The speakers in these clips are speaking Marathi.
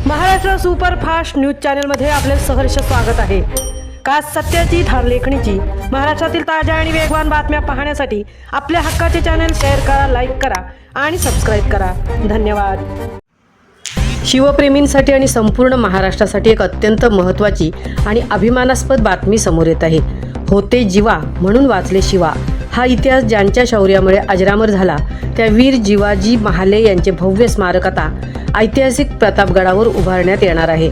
महाराष्ट्र सुपरफास्ट न्यूज चॅनलमध्ये आपले सहर्ष स्वागत आहे। का सत्याची धार लेखणीची महाराष्ट्रातील ताज्या आणि वेगवान बातम्या पाहण्यासाठी आपल्या हक्काचे चॅनल शेअर करा, लाईक करा आणि सबस्क्राईब करा। धन्यवाद। शिवप्रेमींसाठी आणि संपूर्ण महाराष्ट्रासाठी एक अत्यंत महत्त्वाची आणि अभिमानास्पद बातमी समोर येत आहे। होते जीवा म्हणून वाचले शिवा हा इतिहास ज्यांच्या शौर्यामुळे अजरामर झाला त्या वीर जिवाजी महाले यांचे भव्य स्मारक आता ऐतिहासिक प्रतापगडावर उभारण्यात येणार आहे।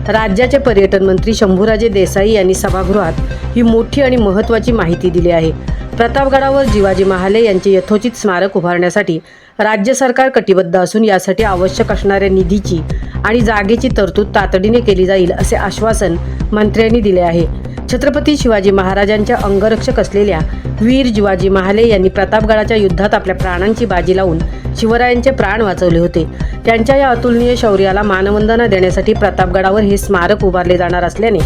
राज्याचे पर्यटन मंत्री शंभूराजे देसाई यांनी सभागृहात ही मोठी आणि महत्त्वाची माहिती दिली आहे। प्रतापगडावर जिवाजी महाले यांचे यथोचित स्मारक उभारण्यासाठी राज्य सरकार कटिबद्ध असून यासाठी आवश्यक असणाऱ्या निधीची आणि जागेची तरतूद तातडीने केली जाईल असे आश्वासन मंत्र्यांनी दिले आहे। छत्रपती शिवाजी महाराजांच्या अंगरक्षक असलेल्या वीर जिवाजी महाले यांनी प्रतापगडाच्या युद्धात आपल्या प्राणांची बाजी लावून शिवरायांचे प्राण वाचवले होते। त्यांच्या या अतुलनीय शौर्याला मानवंदना देण्यासाठी प्रतापगडावर हे स्मारक उभारले जाणार असल्याने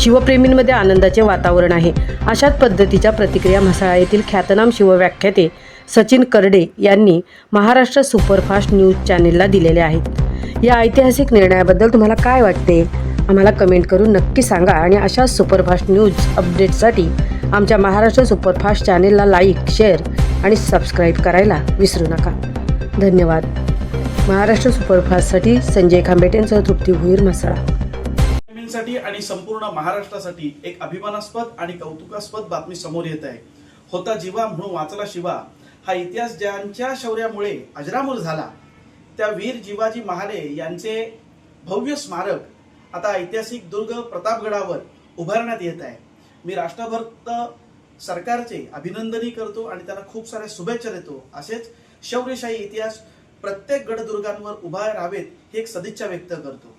शिवप्रेमींमध्ये आनंदाचे वातावरण आहे। अशाच पद्धतीच्या प्रतिक्रिया म्हसळा येथील ख्यातनाम शिवव्याख्याते सचिन करडे यांनी महाराष्ट्र सुपरफास्ट न्यूज चॅनेलला दिलेल्या आहेत। या ऐतिहासिक निर्णयाबद्दल तुम्हाला काय वाटते आम्हाला कमेंट करून नक्की सांगा आणि अशा सुपरफास्ट न्यूज अपडेट्ससाठी आमच्या महाराष्ट्र सुपरफास्ट चॅनेलला लाईक, शेअर आणि सबस्क्राईब करायला विसरू नका। धन्यवाद। महाराष्ट्र सुपरफास्टसाठी संजय खांबेटेंसह तृप्ती भुईर, म्हसळा। साठी आणि संपूर्ण महाराष्ट्रासाठी एक अभिमानास्पद आणि कौतुकास्पद बातमी समोर येत आहे। होता जीवा म्हणून वाचला शिवा हा इतिहास ज्यांच्या शौर्यामुळे अजरामर झाला त्या वीर जिवाजी महाले यांचे भव्य स्मारक आता ऐतिहासिक दुर्ग प्रतापगडावर उभारण्यात येत आहे। मी राष्ट्रभर सरकारचे अभिनंदनही करतो आणि त्यांना खूप साऱ्या शुभेच्छा देतो। असेच शौर्यशाही इतिहास प्रत्येक गडदुर्गांवर उभा राहावेत ही एक सदिच्छा व्यक्त करतो।